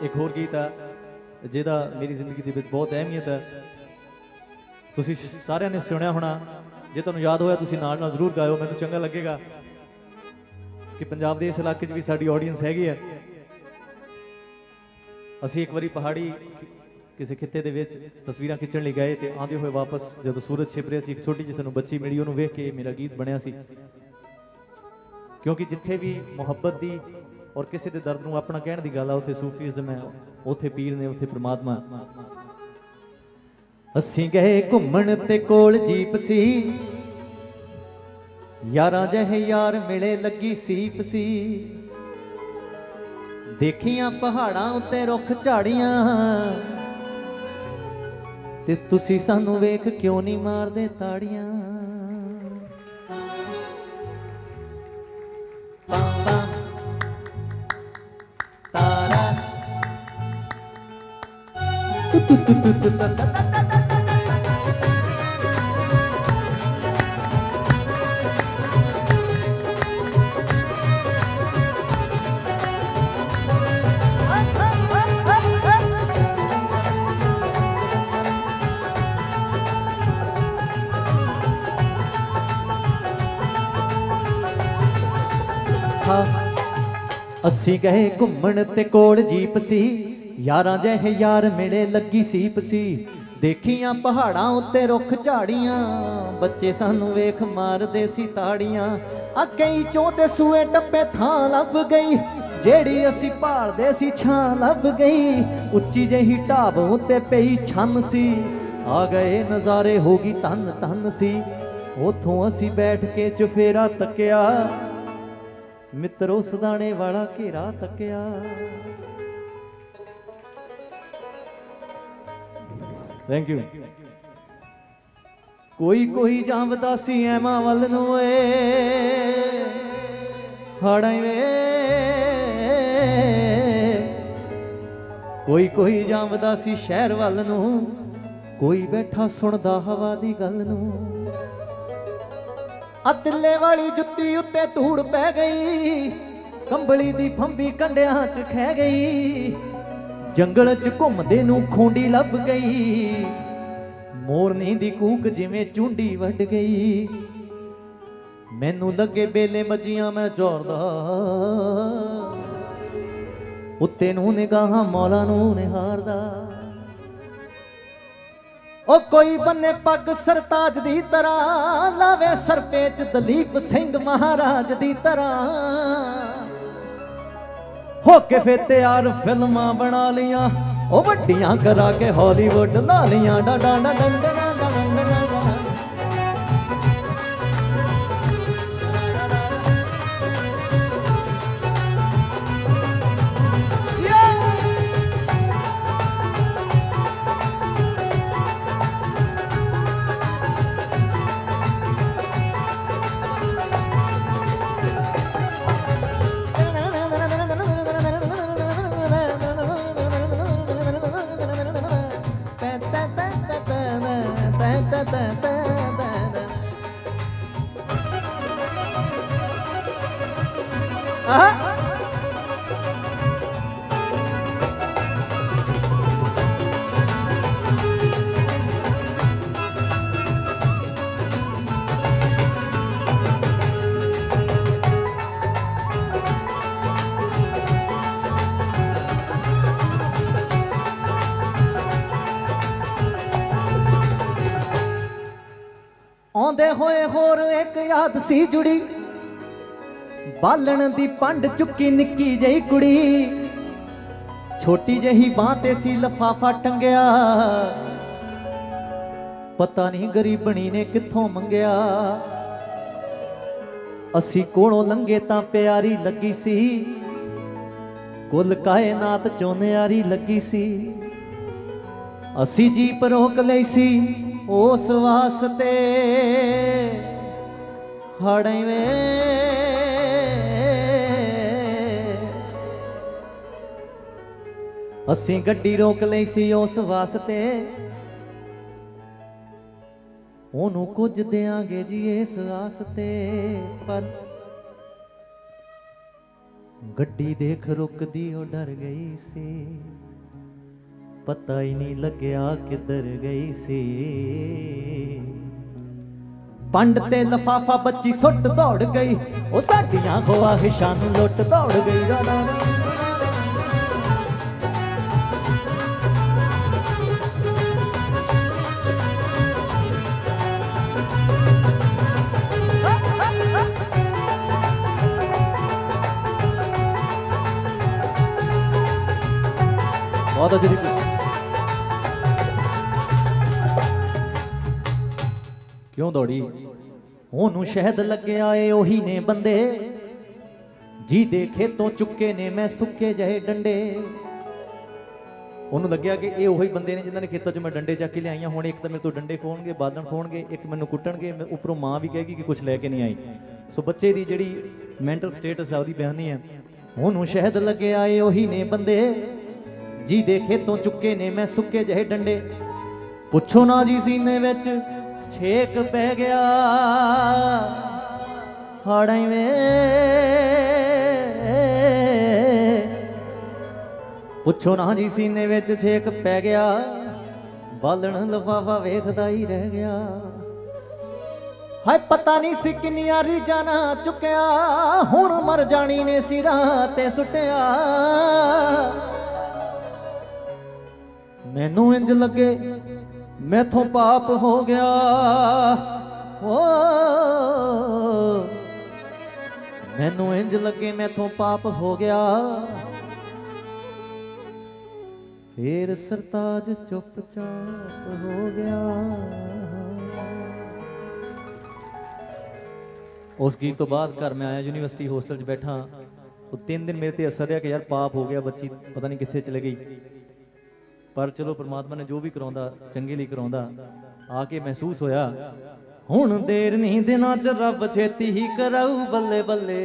एक होर गीत है जिहदा मेरी जिंदगी दे विच बहुत अहमियत है तुसीं सारिਆਂ ने सुनिया होना जे तुहानूं याद होया तुसीं नाल नाल जरूर गाओ मैनूं चंगा लगेगा कि पंजाब दे इस इलाके 'च भी साडी ऑडियंस हैगी है। असीं एक बारी पहाड़ी किसी खिते दे विच तस्वीरां खिच्चण लई गए ते आंदे होए वापस जदों सूरज छिप रिहा सी एक छोटी जी सानूं बच्ची मिली उहनूं वेख के मेरा गीत बनिया सी क्योंकि जिथे भी मुहब्बत दी और किसी दे दर्द नूं अपना कहण दी गल आ उत्थे सूफीज़म है उत्थे पीर ने उत्थे परमात्मा। असीं गए घुम्मण ते कोल जीप सी यारां जहे यार मिले लगी सीप सी देखियां पहाड़ां उत्ते रुख झाड़ियां ते तुसी सानू वेख क्यों नहीं मारदे ताड़ियां तारा असी गए घुम्मण ते कोल जीप सी यारां जहे यार मिले लगी सीप सी देखियां पहाड़ां उत्ते रुख झाड़ियां बच्चे सानू वेख मारदे सी ताड़ियां आ कई चौंदे सूए टप्पे थां लभ गई जेड़ी असी भालदे सी छां लभ गई उच्ची जही ढाब उत्ते पई छन सी आ गए नज़ारे होगी धन धन सी उथों असी बैठ के चुफेरा तकिया मित्रो सदाने वाला घेरा तकिया थैंक यू। कोई कोई जांवदा सी ऐमां वल नूं हाड़ां वे कोई जांवदा सी शहर वल नूं कोई बैठा सुणदा हवा दी गल नूं तिल्ले वाली जुत्ती उत्ते धूड़ पै गई कंबली दी फंबी कंडियां च खै गई जंगल च घुमदे नूं खूंडी लभ गई मोरनी दी कूक जिवें चूंडी वड गई मैनू लगे बेले मजियां मैं जोरदा उत्ते नूं निगाहां मौला नूं निहारदा ओ कोई बन्ने पग सरताज दी तरह लावे सरफे च दलीप सिंह महाराज दी तरह हो के फे तैयार फिल्मां बना लियां ओ वड्डियां करा के हॉलीवुड ला लियां डा डा डा डा डा डा डा ਆਉਂਦੇ ਹੋਏ ਹੋਰ ਇੱਕ ਯਾਦ ਸੀ ਜੁੜੀ, ਬਾਲਣ ਦੀ ਪੰਡ ਚੁੱਕੀ ਨਿੱਕੀ ਜਿਹੀ ਕੁੜੀ, ਛੋਟੀ ਜਿਹੀ ਬਾਂਹ ਤੇ ਸੀ ਲਫਾਫਾ ਟੰਗਿਆ, ਪਤਾ ਨਹੀਂ ਗਰੀਬਣੀ ਨੇ ਕਿੱਥੋਂ ਮੰਗਿਆ। ਅਸੀਂ ਕੋਲੋਂ ਲੰਘੇ ਤਾਂ ਪਿਆਰੀ ਲੱਗੀ ਸੀ, ਕੁੱਲ ਕਾਇਨਾਤ ਚੋਂ ਨਿਆਰੀ ਲੱਗੀ ਸੀ। ਅਸੀਂ ਜੀਪ ਰੋਕ ਲਈ ਸੀ ਉਸ ਵਾਸਤੇ, ਹੜਵੇਂ ਅਸੀਂ ਗੱਡੀ ਰੋਕ ਲਈ ਸੀ ਉਸ ਵਾਸਤੇ, ਉਹਨੂੰ ਕੁਝ ਦਿਆਂਗੇ ਜੀ ਇਸ ਵਾਸਤੇ। ਪਰ ਗੱਡੀ ਦੇਖ ਰੁਕਦੀ ਉਹ ਡਰ ਗਈ ਸੀ, ਪਤਾ ਹੀ ਨਹੀਂ ਲੱਗਿਆ ਕਿੱਧਰ ਗਈ ਸੀ। ਪੰਡ ਤੇ ਲਫਾਫਾ ਬੱਚੀ ਸੁੱਟ ਦੌੜ ਗਈ, ਉਹ ਸਾਡੀਆਂ ਖਵਾਹਿਸ਼ਾਂ ਨੂੰ ਲੁੱਟ ਦੌੜ ਗਈ। ਬਹੁਤ ਅੱਛੀ ਕਿਉਂ ਦੌੜੀ? ਉਹਨੂੰ ਸ਼ਹਿਦ ਲੱਗਿਆ ਏ ਉਹੀ ਨੇ ਬੰਦੇ, ਜੀ ਦੇ ਖੇਤੋਂ ਚੁੱਕੇ ਨੇ ਮੈਂ ਸੁੱਕੇ ਜਿਹੇ ਡੰਡੇ। ਉਹਨੂੰ ਲੱਗਿਆ ਕਿ ਇਹ ਉਹੀ ਬੰਦੇ ਨੇ ਜਿਨ੍ਹਾਂ ਨੇ ਖੇਤਾਂ 'ਚ ਮੈਂ ਡੰਡੇ ਚੱਕ ਕੇ ਲਿਆਈਆਂ। ਹੁਣ ਇੱਕ ਤਾਂ ਮੇਰੇ ਤੋਂ ਡੰਡੇ ਖੋਣਗੇ, ਬਾਲਣ ਖੋਣਗੇ, ਇੱਕ ਮੈਨੂੰ ਕੁੱਟਣਗੇ, ਉੱਪਰੋਂ ਮਾਂ ਵੀ ਕਹੇਗੀ ਕਿ ਕੁਝ ਲੈ ਕੇ ਨਹੀਂ ਆਈ। ਸੋ ਬੱਚੇ ਦੀ ਜਿਹੜੀ ਮੈਂਟਲ ਸਟੇਟਸ ਆ ਉਹਦੀ ਬਿਆਨੀ ਹੈ। ਉਹਨੂੰ ਸ਼ਹਿਦ ਲੱਗਿਆ ਏ ਉਹੀ ਨੇ ਬੰਦੇ, ਜੀ ਦੇ ਖੇਤੋਂ ਚੁੱਕੇ ਨੇ ਮੈਂ ਸੁੱਕੇ ਜਿਹੇ ਡੰਡੇ। ਪੁੱਛੋ ਨਾ ਜੀ ਸੀਨੇ ਵਿੱਚ ਛੇਕ ਪੈ ਗਿਆ, ਹਾੜਾਂ ਵੇ ਪੁੱਛੋ ਨਾ ਜੀ ਸੀਨੇ ਵਿੱਚ ਛੇਕ ਪੈ ਗਿਆ, ਬਾਲਣ ਲਫਾਫਾ ਵੇਖਦਾ ਹੀ ਰਹਿ ਗਿਆ। ਹਾਏ ਪਤਾ ਨਹੀਂ ਸੀ ਕਿੰਨੀਆਂ ਰੀਝਾਂ ਨਾ ਚੁੱਕਿਆ, ਹੁਣ ਮਰ ਜਾਣੀ ਨੇ ਸਿਰਾਂ ਤੇ ਸੁੱਟਿਆ। ਮੈਨੂੰ ਇੰਜ ਲੱਗੇ ਮੈਥੋਂ ਪਾਪ ਹੋ ਗਿਆ, ਓ ਮੈਨੂੰ ਇੰਜ ਲੱਗੇ ਮੈਥੋਂ ਪਾਪ ਹੋ ਗਿਆ। ਫੇਰ ਸਰਤਾਜ ਚੁੱਪਚਾਪ ਹੋ ਗਿਆ। ਉਸ ਗੀਤ ਤੋਂ ਬਾਅਦ ਘਰ ਮੈਂ ਆਇਆ, ਯੂਨੀਵਰਸਿਟੀ ਹੋਸਟਲ 'ਚ ਬੈਠਾ। ਉਹ 3 ਦਿਨ ਮੇਰੇ ਤੇ ਅਸਰ ਰਿਹਾ ਕਿ ਯਾਰ ਪਾਪ ਹੋ ਗਿਆ, ਬੱਚੀ ਪਤਾ ਨਹੀਂ ਕਿੱਥੇ ਚਲੇ ਗਈ। ਪਰ ਚਲੋ ਪ੍ਰਮਾਤਮਾ ਨੇ ਜੋ ਵੀ ਕਰਾਉਂਦਾ ਚੰਗੇ ਲਈ ਕਰਾਉਂਦਾ। ਆ ਕੇ ਮਹਿਸੂਸ ਹੋਇਆ ਹੁਣ ਦੇਰ ਨਹੀਂ, ਦਿਨਾਂ 'ਚ ਰੱਬ ਛੇਤੀ ਹੀ ਕਰਾਊ ਬੱਲੇ ਬੱਲੇ।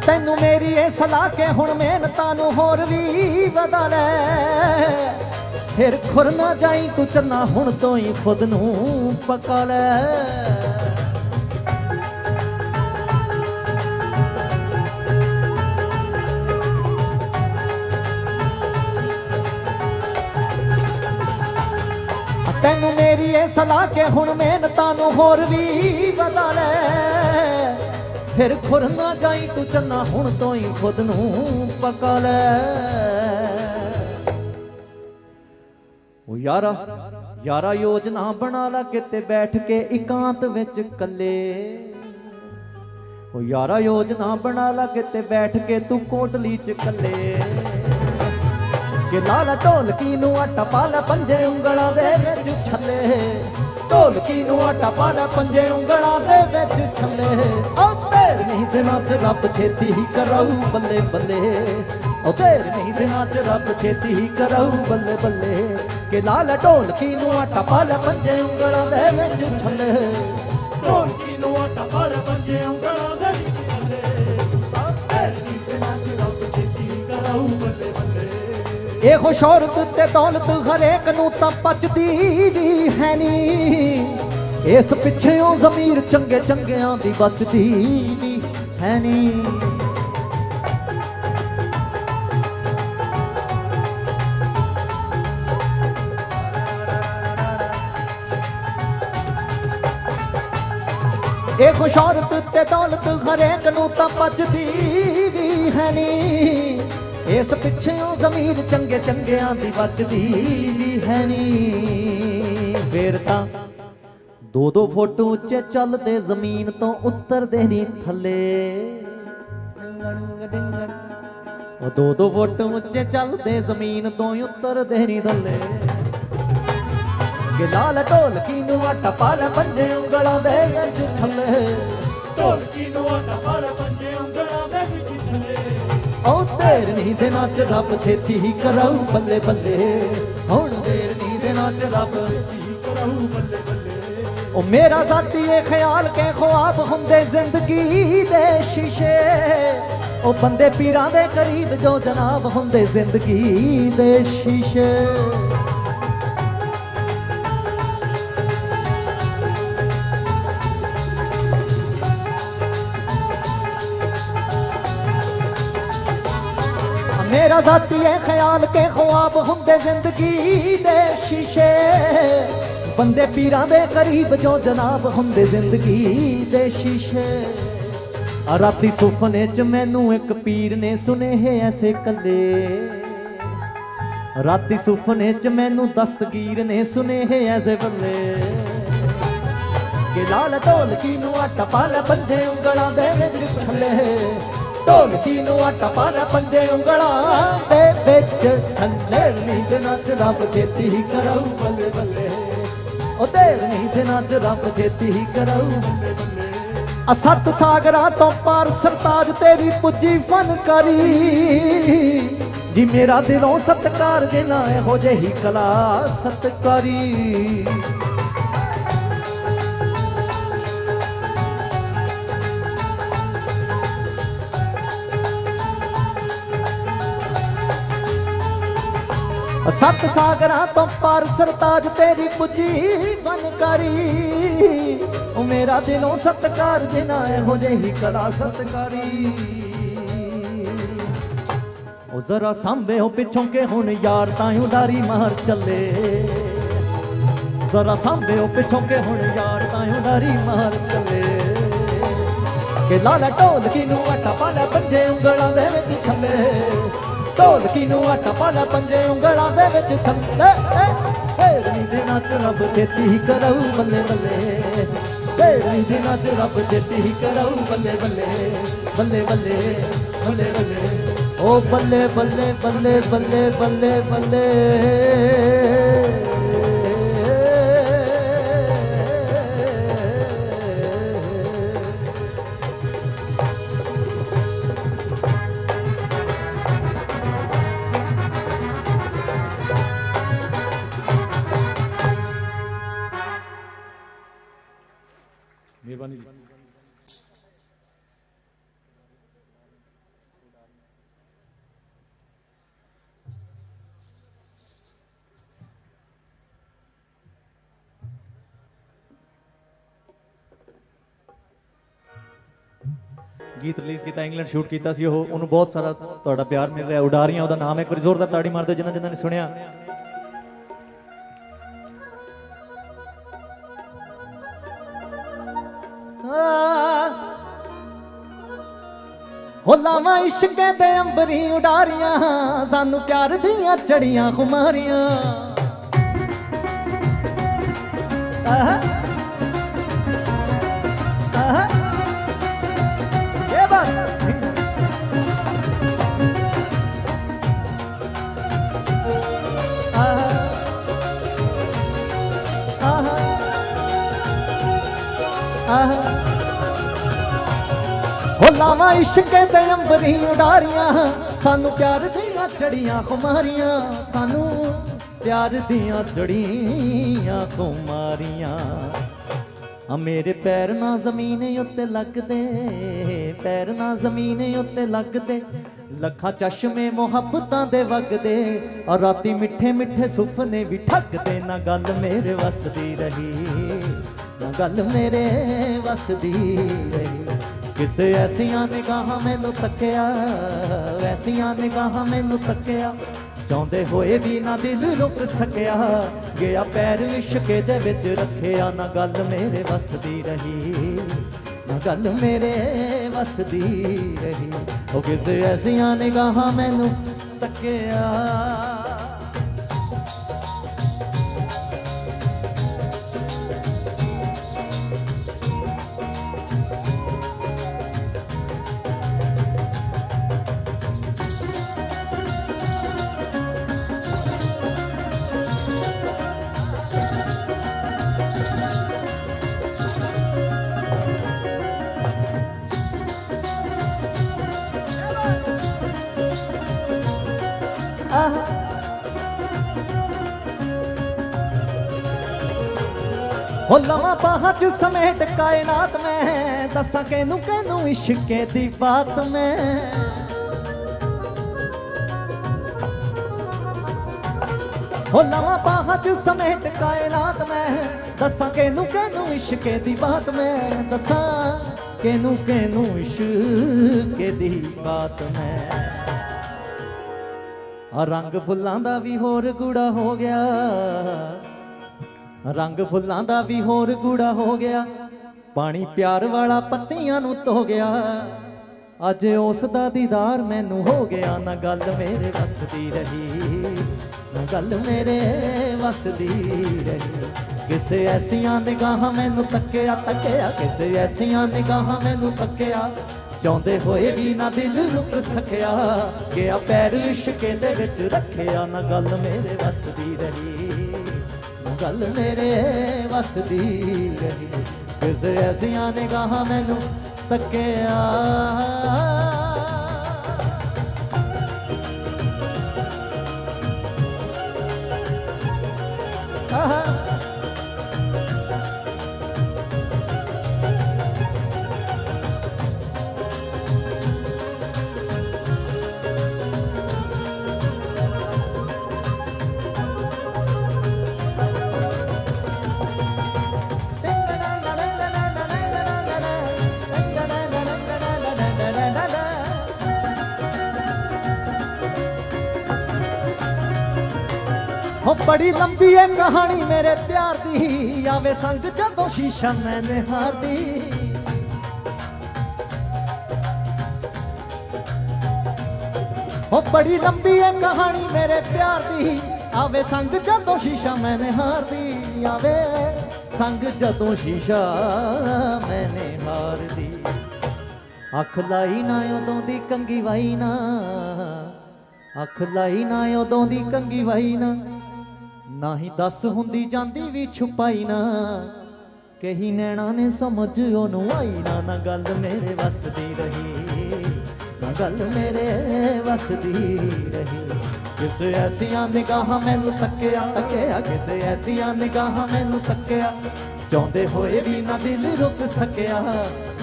ਤੈਨੂੰ ਮੇਰੀ ਇਹ ਸਲਾਹ ਕੇ ਹੁਣ ਮਿਹਨਤਾਂ ਨੂੰ ਹੋਰ ਵੀ ਵਧਾ ਲੈ, ਫਿਰ ਖੁਰ ਨਾ ਜਾਈ ਤੂੰ ਚੰਨਾ, ਹੁਣ ਤੋਂ ਹੀ ਖੁਦ ਨੂੰ ਪਕਾ ਲੈ। ਤੈਨੂੰ ਮੇਰੀ ਇਹ ਸਲਾਹ ਕੇ ਹੁਣ ਮਿਹਨਤਾਂ ਨੂੰ ਹੋਰ ਵੀ ਵਧਾ ਲੈ, ਫਿਰ ਖੁਰ ਨਾ ਜਾਈ ਤੂੰ ਚੰਨਾ, ਹੁਣ ਤੋਂ ਹੀ ਖੁਦ ਨੂੰ ਪਕਾ ਲੈ। ਉਹ ਯਾਰਾ ਯੋਜਨਾ ਬਣਾ ਲਾ ਕਿਤੇ ਬੈਠ ਕੇ ਇਕਾਂਤ ਵਿੱਚ ਕੱਲੇ। ਉਹ ਯਾਰਾ ਯੋਜਨਾ ਬਣਾ ਲਾ ਕਿਤੇ ਬੈਠ ਕੇ ਤੂੰ ਕੋਟਲੀ 'ਚ ਕੱਲੇ। ਕਿ ਲਾਲਾ ਢੋਲਕੀ ਨੂੰ ਆਟਾ ਪਾ ਲੈ ਪੰਜੇ ਉਂਗਲਾਂ ਦੇ ਵਿੱਚ ਛੱਲੇ, ਢੋਲ ਢੋਲਕੀ ਨੂੰ ਆਟਾ ਪਾ ਲੈ ਪੰਜੇ ਉਂਗਲਾਂ ਦੇ ਵਿੱਚ ਛੱਲੇ ਓ ਤੇਰੇ ਨਹੀਂ ਦਿਨਾਂ ਚ ਰੱਬ ਛੇਤੀ ਹੀ ਕਰਾਊ ਬੱਲੇ ਬੱਲੇ ਓ ਤੇਰੇ ਨਹੀਂ ਦਿਨਾਂ ਚ ਰੱਬ ਛੇਤੀ ਹੀ ਕਰਾਊ ਬੱਲੇ ਬੱਲੇ ਕਿ ਲਾ ਲੈ ਢੋਲਕੀ ਨੂੰ ਆਟਾ ਪਾ ਲੈ ਪੰਜੇ ਉਂਗਲਾਂ ਦੇ ਵਿੱਚ ਛੱਲੇ ਢੋਲਕੀ ਨੂੰ ਆਟਾ ਪਾ ਲੈ ਪੰਜੇ ਉਂਗਲਾਂ ਦੇ ਵਿੱਚ ਛੱਲੇ ਓ ਤੇਰੇ ਨਹੀਂ ਦਿਨਾਂ ਚ ਰੱਬ ਛੇਤੀ ਹੀ ਕਰਾਊ ਬੱਲੇ ਬੱਲੇ ਇਹੋ ਸ਼ੌਹਰਤ ਤੇ ਦੌਲਤ ਹਰੇਕ ਨੂੰ ਤਾਂ ਪਚਦੀ ਵੀ ਹੈ ਨੀ ਇਸ ਪਿੱਛੇੋਂ ਜ਼ਮੀਰ ਚੰਗੇ ਚੰਗਿਆਂ ਦੀ ਬਚਦੀ ਵੀ ਹੈ ਨੀ ਇਹੋ ਸ਼ੌਹਰਤ ਤੇ ਦੌਲਤ ਹਰੇਕ ਨੂੰ ਤਾਂ ਪਚਦੀ ਵੀ ਹੈ ਨੀ ਇਸ ਪਿੱਛੇੋਂ ਜ਼ਮੀਰ ਚੰਗੇ ਚੰਗਿਆਂ ਦੀ ਬਚਦੀ ਵੀ ਹੈ ਨੀ ਫੇਰ ਤਾਂ 2-2 ਫੁੱਟ ਉੱਚੇ ਚੱਲਦੇ ਜ਼ਮੀਨ ਤੋਂ ਉਤਰਦੇ ਨਹੀਂ ਥੱਲੇ ਉਹ 2-2 ਫੁੱਟ ਉੱਚੇ ਚੱਲਦੇ ਜ਼ਮੀਨ ਤੋਂ ਉਤਰਦੇ ਨਹੀਂ ਥੱਲੇ ਕਿ ਲਾਲ ਢੋਲਕੀ ਨੂੰ ਆਟਾ ਪਾ ਲੈ ਪੰਜੇ ਉਂਗਲਾਂ ਦੇ ਵਿੱਚ ਛੱਲੇ ਢੋਲਕੀ ਨੂੰ ਆਟਾ ਪਾ ਲੈ ਪੰਜੇ ਉਂਗਲਾਂ ਦੇ ਵਿੱਚ ਛੱਲੇ ਓ ਤੇਰੇ ਨਹੀਂ ਦਿਨਾਂ ਚ ਰੱਬ ਛੇਤੀ ਹੀ ਕਰਾਊ ਬੱਲੇ ਬੱਲੇ ਹੁਣ ਤੇਰੇ ਨਹੀਂ ਦਿਨਾਂ ਚ ਰੱਬ ਛੇਤੀ ਹੀ ਕਰਾਊ ਬੱਲੇ ਬੱਲੇ ਓ ਮੇਰਾ ਸਾਥੀ ਇਹ ਖਿਆਲ ਕੇ ख्वाब ਹੁੰਦੇ ਜ਼ਿੰਦਗੀ ਦੇ ਸ਼ੀਸ਼ੇ ਓ ਬੰਦੇ ਪੀਰਾਂ ਦੇ ਕਰੀਬ ਜੋ ਜਨਾਬ ਹੁੰਦੇ ਜ਼ਿੰਦਗੀ ਦੇ ਸ਼ੀਸ਼ੇ मेरा जाती है ख्याल के ख्वाब हुंदे जिंदगी दे शीशे बंदे पीरां दे करीब जो जनाब हुंदे जिंदगी दे शीशे राती सुफने च मैनू एक पीर ने सुने है ऐसे कले राती सुफने च मैनू दस्तगीर ने सुने है ऐसे बल्ले कि लाल ढोलकी नू आटा पा ले पंजे ਉਂਗਲਾਂ ਦੇ ਵਿੱਚ ਛੱਲੇ ਢੋਲਕੀ ਨੂੰ ਆਟਾ ਪਾ ਲੈ ਪੰਜੇ ਉਂਗਲਾਂ ਦੇ ਵਿੱਚ ਛੱਲੇ ਨੀ ਦਿਨਾਂ ਚ ਰੱਬ ਛੇਤੀ ਹੀ ਕਰਾਊ ਬੱਲੇ ਬੱਲੇ ਉਹ ਤੇਰੇ ਨੀ ਦਿਨਾਂ ਚ ਰੱਬ ਛੇਤੀ ਹੀ ਕਰਾਊ ਬੱਲੇ ਬੱਲੇ ਆ ਸੱਤ ਸਾਗਰਾਂ ਤੋਂ ਪਾਰ ਸਰਤਾਜ ਤੇਰੀ ਪੁੱਜੀ ਫਨਕਾਰੀ ਜੀ ਮੇਰਾ ਦਿਲੋਂ ਸਤਿਕਾਰ ਜਿਨਾ ਇਹੋ ਜਿਹੀ ਕਲਾ ਸਤਿਕਾਰੀ सत सागरां तो पार सरताज तेरी पुजी बनकारी ओ मेरा दिलों सत्कार जिना हो जेही कला सत्कारी ओ जरा सांभे हो पिछों के हुण यार ताई उडारी मार चले जरा सांभे हो पिछों के हुण यार ताई उडारी मार चले के लाला ढोलकी नू आटा पा ले पंजे ਉਂਗਲਾਂ ਦੇ ਵਿੱਚ ਛੱਲੇ ਢੋਲਕੀ ਨੂੰ ਆਟਾ ਪਾ ਲੈ ਪੰਜੇ ਉਂਗਲਾਂ ਦੇ ਵਿੱਚ ਛੱਲੇ ਤੇਰੇ ਦਿਨਾਂ ਚ ਰੱਬ ਛੇਤੀ ਹੀ ਕਰਾਊ ਬੱਲੇ ਬੱਲੇ ਤੇਰੇ ਦਿਨਾਂ ਚ ਰੱਬ ਛੇਤੀ ਹੀ ਕਰਾਊ ਬੱਲੇ ਬੱਲੇ ਬੱਲੇ ਬੱਲੇ ਬੱਲੇ ਬੱਲੇ ਓ ਬੱਲੇ ਬੱਲੇ ਬੱਲੇ ਬੱਲੇ ਬੱਲੇ ਬੱਲੇ ਮਿਹਰਬਾਨੀ ਜੀ गीत रिलीज किया इंग्लैंड शूट किया उन्होंने बहुत सारा तुहाडा प्यार मिल रहा उडारियां उहदा नाम है एक बार जोरदार ताड़ी मार दो जिन्हां जिन्हां ने सुनिया हो लावां इश्क दे अंबरी उडारियां सानू प्यार दियां चढ़ियां खुमारियां आह हो लावा इश्के दे अंबरी उडारियां सानू प्यार दियां चढ़ियां खुमारियां सानू प्यार दियां चढ़ियां खुमारियां मेरे पैर ना जमीन उत्ते लगदे पैर ना जमीन उत्ते लगदे लखां चश्मे मुहब्बतां दे वगदे और राती मिठे मिठे सुफने भी ठगदे ना गल मेरे वसदी रही ना गल मेरे वसदी रही किसे ऐसियां निगाहां मैनू तकिया ऐसियां निगाहां मैनू तकिया चाहते होए भी ना दिल रुक सकिया गया पैर इश्के दे विच रखिया ना गल मेरे वसदी रही ना गल मेरे वसदी रही ओ किसे ऐसियां निगाहां मैनू तकिया हो लवा बाहां च समेट कायनात में दसा केनू केनू इश्के दी बात में हो लवा बाहां च समेट कायनात में दसा केनू केनू इश्के दी बात में दसा केनू केनू इश्के दी बात में रंग फुल्लां दा भी होर गूड़ा हो गया रंग फुल्लां दा भी होर गूड़ा हो गया पानी प्यार वाला पत्तियां नू धो गया अज उस दा दीदार मैनू हो गया ना गल मेरे वसदी रही ना गल मेरे वसदी रही किसे ऐसियां निगाहां मैनू तकिया तकिया किसे ऐसियां निगाहां मैनू तकिया चाहते होए भी ना दिल रुक सकिया गया पैर इश्के दे विच रखिया ना गल मेरे वसदी रही ना गल मेरे वसदी रही किसे ऐसियां निगाहां मैनू तकिया हो बड़ी लंबी है कहानी मेरे प्यार दी आवे संग जदों शीशा मैंने हार दी हो बड़ी लंबी है कहानी मेरे प्यार दी आवे संग जदों शीशा मैंने हार दी आवे संग जदों शीशा मैंने हार दी अख लाई ना उदों दी कंगी वाई ना अख लाई ना उदों दी कंगी वाई ना ही दस हुंदी जांदी भी छुपाई ना कही नैना ने समझ ओनू आई ना गल मेरे वसदी रही ना गल मेरे वसदी रही किसे ऐसियां निगाहां मैनू तकिया तकिया किसे ऐसियां निगाहां मैनू तकिया चाहते होए भी ना दिल रुक सकिया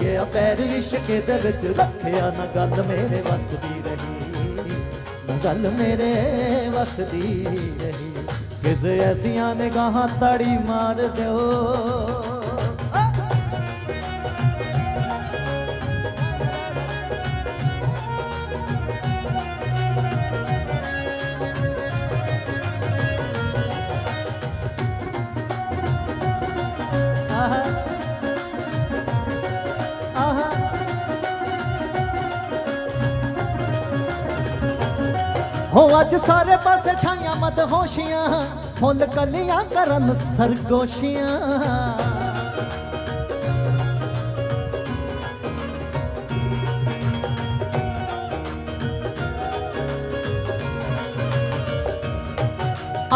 गया पैर इश्के दे विच रखिया ना गल मेरे वसदी रही ना गल मेरे वसदी रही किसे ऐसियां निगाहां ताड़ी मार दो हो अज सारे पासे छाइयां मदहोशियां फुल कलियां करन सरगोशियां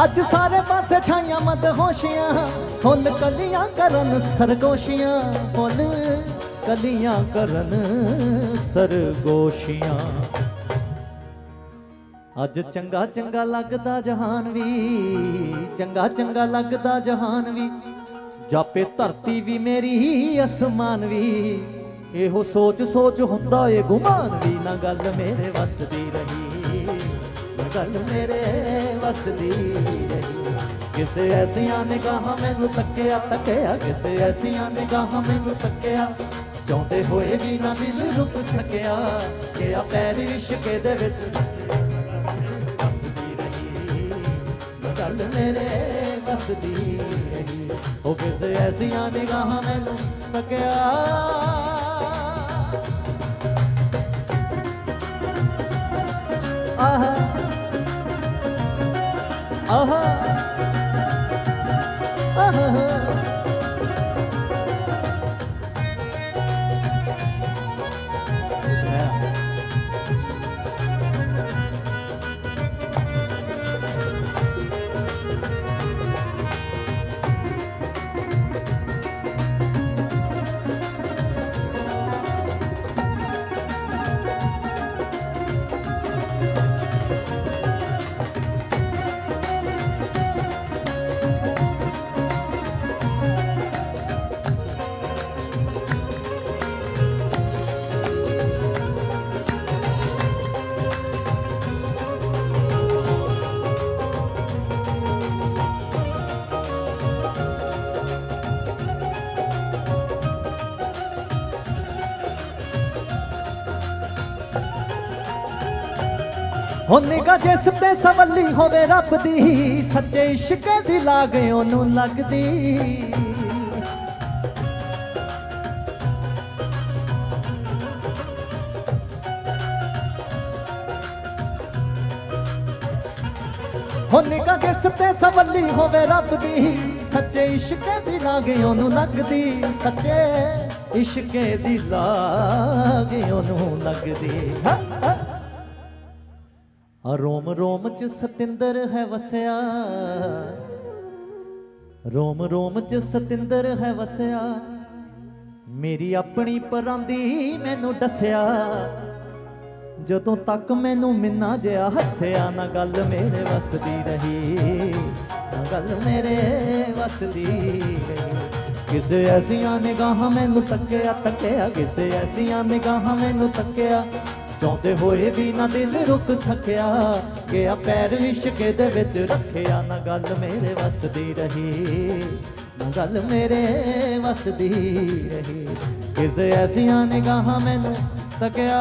अज सारे पासे छाइयां मदहोशियां फुल कलियां करन सरगोशियां, फुल कलियां करन सरगोशियां। अज चंगा चंगा लगदा जहान वी, चंगा चंगा लगदा जहान वी, जापे धरती भी मेरी आसमान भी। एहो सोच सोच हुंदा ए गुमान भी, ना गल मेरे वस दी रही, ना गल मेरे वस दी रही। किसे ऐसियां निगाहां मैनू तक्किया तक्किया, किसे ऐसियां निगाहां मैनू तक्किया, चाहुंदे होए भी ना दिल रुक सकिया, कि आ पैर इश्क दे विच गल मेरे बस दी रही। ओ किसे ऐसियां निगाहां मैनू तकिया, आहा आहा आहा। हो निगाह जिस ते सवली होवे रब दी, सच्चे इश्क दी लाग ओनू लगदी। हो निगाह जिस ते सवली होवे रब दी, सच्चे इश्क दी लाग ओनू लगदी, सच्चे इश्क दी लाग ओनू लगदी। रोम रोम च सतिंदर है वसया, रोम रोम च सतिंदर है वसया, मेरी अपनी परांदी मैनू दस्या, जदों तक मैनू मिन्ना जिहा हस्या, ना गल मेरे वसदी रही, ना गल मेरे वसदी रही। किसे ऐसियां निगाहां मैनू तकिया तकिया, किसे ऐसियां निगाहां मैनू तकिया, चाहुंदे होए भी ना दिल रुक सकिया, कि आ पैर इश्क दे विच रखिया, ना गल मेरे वसदी रही, ना गल मेरे वसदी रही। किसे ऐसियां निगाहां मैनू तकिया।